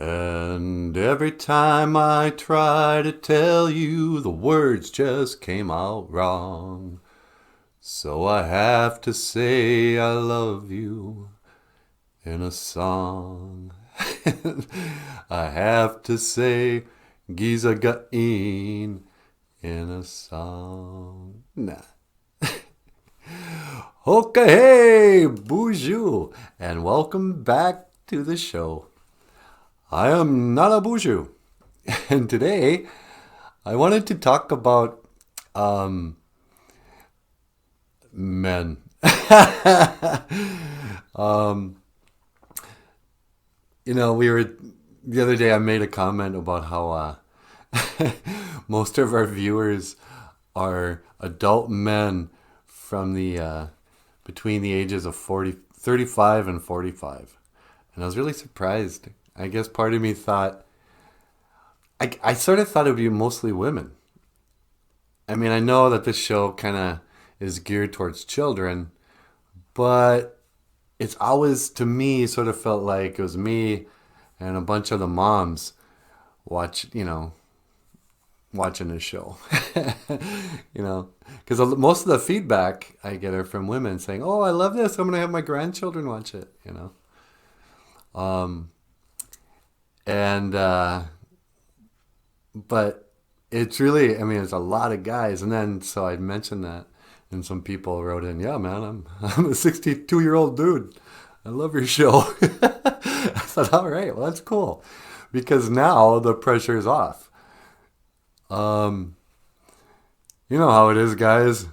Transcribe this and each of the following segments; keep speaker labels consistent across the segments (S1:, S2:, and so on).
S1: And every time I try to tell you, the words just came out wrong. So I have to say I love you in a song. I have to say Giza Gain in a song. Nah. Okay, hey, BOOZHOO, and welcome back to the show. I am NANABOOZHOO, and today I wanted to talk about men. The other day I made a comment about how most of our viewers are adult men from the between the ages of 35 and 45. And I was really surprised. I guess part of me thought, I sort of thought it would be mostly women. I mean, I know that this show kind of is geared towards children, but it's always, to me, sort of felt like it was me and a bunch of the moms watching this show. Because most of the feedback I get are from women saying, "Oh, I love this. I'm going to have my grandchildren watch it." But it's really, I mean, it's a lot of guys. And then, so I mentioned that, and some people wrote in, "Yeah, man, I'm a 62-year-old dude. I love your show." I thought, all right, well, that's cool. Because now the pressure is off. You know how it is, guys.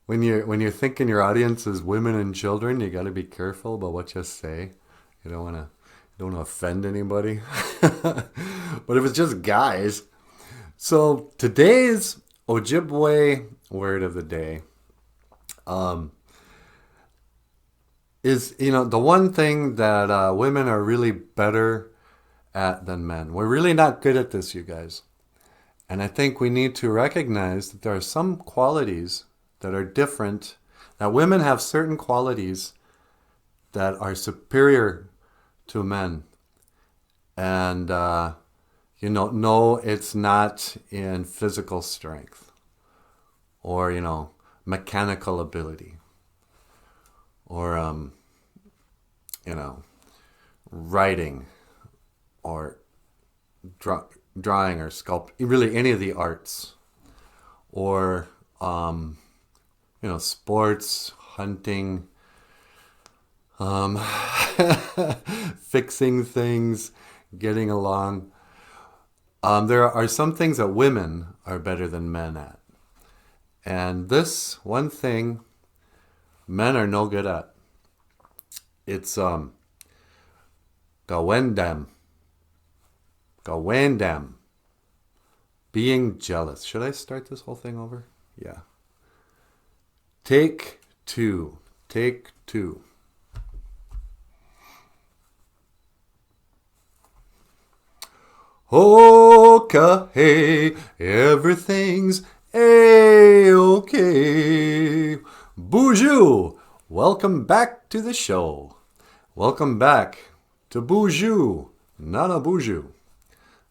S1: When you're thinking your audience is women and children, you got to be careful about what you say. You don't want to offend anybody. But if it's just guys, so today's Ojibwe word of the day is, the one thing that women are really better at than men. We're really not good at this, you guys. And I think we need to recognize that there are some qualities that are different, that women have certain qualities that are superior to men. And, no, it's not in physical strength or, mechanical ability or, writing or drawing or sculpt, really any of the arts, or sports, hunting, fixing things, getting along. There are some things that women are better than men at, and this one thing men are no good at. It's Gaawendam. Gaawendam. Being jealous. Should I start this whole thing over? Yeah. Take two. Take two. Okay, everything's A-okay. BOOZHOO, welcome back to the show. Welcome back to BOOZHOO, NANABOOZHOO,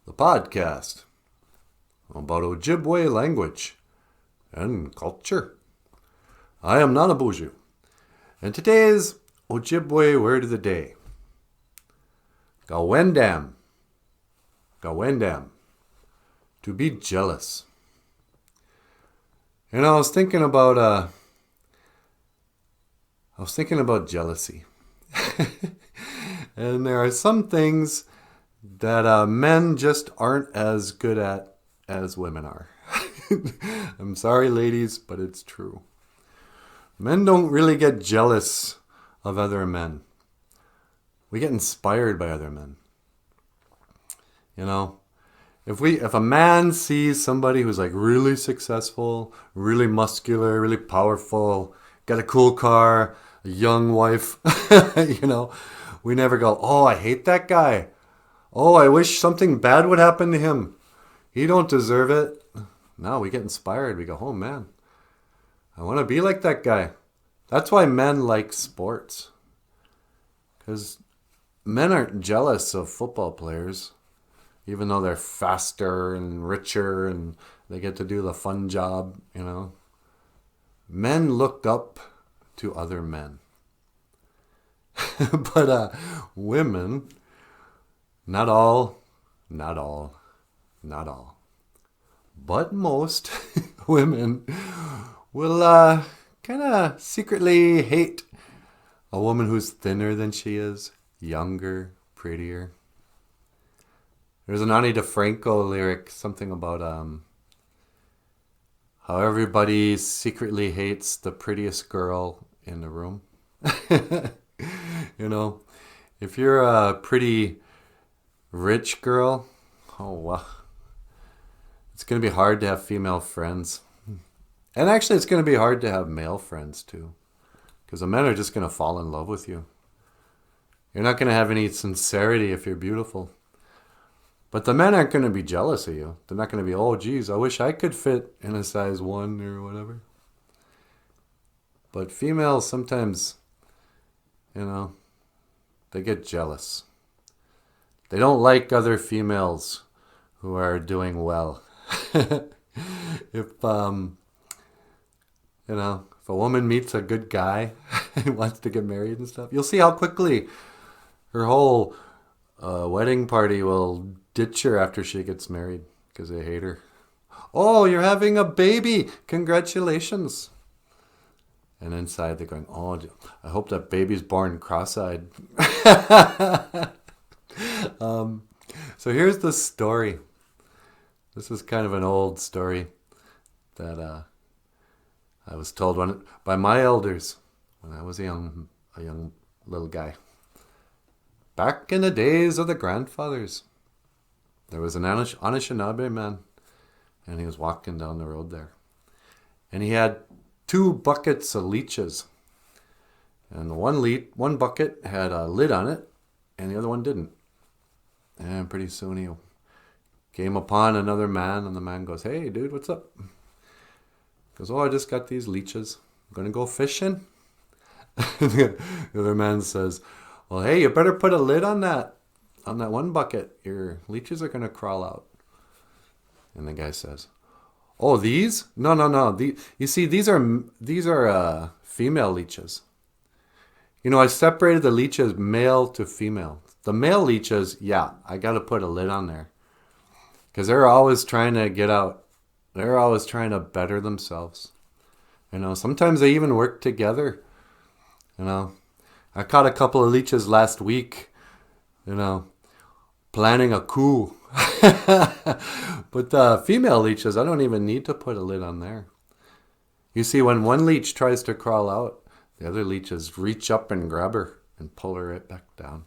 S1: the podcast about Ojibwe language and culture. I am NANABOOZHOO, and today's Ojibwe word of the day, Gaawendam. Gaawendam, to be jealous. I was thinking about jealousy. And there are some things that men just aren't as good at as women are. I'm sorry, ladies, but it's true. Men don't really get jealous of other men. We get inspired by other men. If a man sees somebody who's like really successful, really muscular, really powerful, got a cool car, a young wife, we never go, "Oh, I hate that guy. Oh, I wish something bad would happen to him. He don't deserve it." No, we get inspired. We go, "Oh man, I want to be like that guy." That's why men like sports. Because men aren't jealous of football players, even though they're faster and richer and they get to do the fun job, you know. Men look up to other men. But women, not all, but most women will kind of secretly hate a woman who's thinner than she is, younger, prettier. There's an Ani DeFranco lyric, something about how everybody secretly hates the prettiest girl in the room. You know, if you're a pretty rich girl, oh wow, it's going to be hard to have female friends. And actually, it's going to be hard to have male friends too, because the men are just going to fall in love with you. You're not going to have any sincerity if you're beautiful. But the men aren't going to be jealous of you. They're not going to be, oh, geez, I wish I could fit in a size 1 or whatever. But females sometimes, you know, they get jealous. They don't like other females who are doing well. If, you know, if a woman meets a good guy and wants to get married and stuff, you'll see how quickly her whole wedding party will ditch her after she gets married because they hate her. Oh, you're having a baby. Congratulations. And inside they're going, oh, I hope that baby's born cross-eyed. So here's the story. This is kind of an old story that I was told by my elders when I was a young little guy. Back in the days of the grandfathers, there was an Anishinaabe man, and he was walking down the road there. And he had 2 buckets of leeches. And one bucket had a lid on it, and the other one didn't. And pretty soon he came upon another man, and the man goes, hey, dude, what's up? He goes, oh, I just got these leeches. I'm going to go fishing. The other man says, well, hey, you better put a lid on that one bucket. Your leeches are going to crawl out. And the guy says, oh, these? No. You see, these are female leeches. You know, I separated the leeches male to female. The male leeches, yeah, I got to put a lid on there. Because they're always trying to get out. They're always trying to better themselves. You know, sometimes they even work together. You know, I caught a couple of leeches last week, you know, planning a coup. But the female leeches, I don't even need to put a lid on there. You see, when one leech tries to crawl out, the other leeches reach up and grab her and pull her right back down.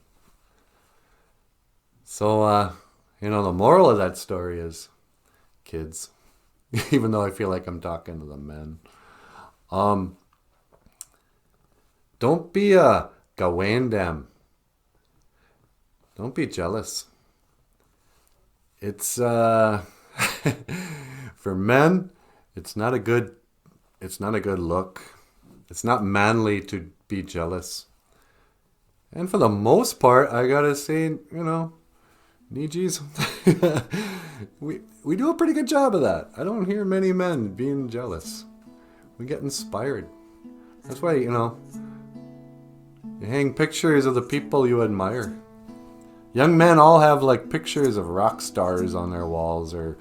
S1: So, you know, the moral of that story is, kids, even though I feel like I'm talking to the men, don't be a Gaawendam. Don't be jealous. It's for men, it's not a good look. It's not manly to be jealous. And for the most part, I gotta say, you know, Nijis, we do a pretty good job of that. I don't hear many men being jealous. We get inspired. That's why, you know, you hang pictures of the people you admire. Young men all have like pictures of rock stars on their walls or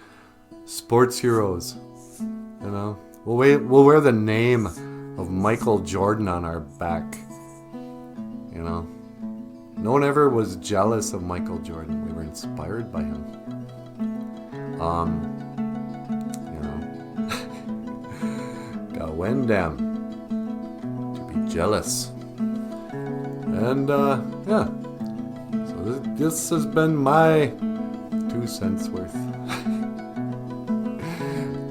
S1: sports heroes. You know, we'll wear the name of Michael Jordan on our back. You know, no one ever was jealous of Michael Jordan. We were inspired by him. You know, Gaawendam, to be jealous. And yeah. This has been my 2 cents worth.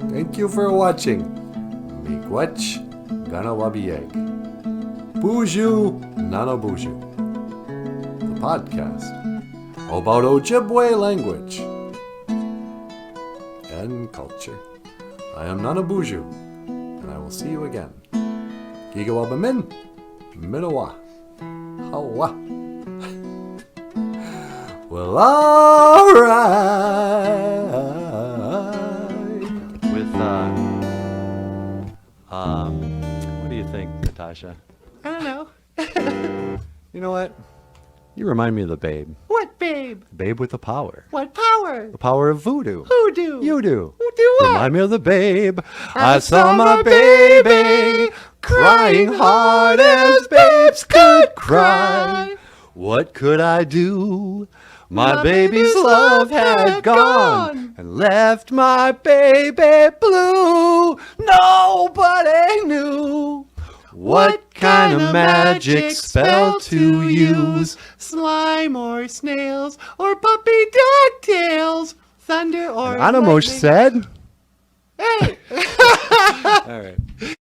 S1: Thank you for watching. Miigwech Ganawabieg. BOOZHOO NANABOOZHOO. The podcast about Ojibwe language and culture. I am NANABOOZHOO, and I will see you again. Gigawabamin, Minawa, Hawa. Well, alright. With, what do you think, Natasha?
S2: I don't know.
S1: You know what? You remind me of the Babe.
S2: What babe?
S1: Babe with the power.
S2: What power?
S1: The power of voodoo.
S2: Who do?
S1: You do.
S2: Who do what?
S1: Remind me of the Babe. I saw my baby crying hard as babes could cry. What could I do? My baby's love had gone and left my baby blue. Nobody knew what kind of magic spell to use.
S2: Slime or snails or puppy dog tails. Thunder or
S1: Anamosh
S2: lightning.
S1: said.
S2: Hey!
S1: All right.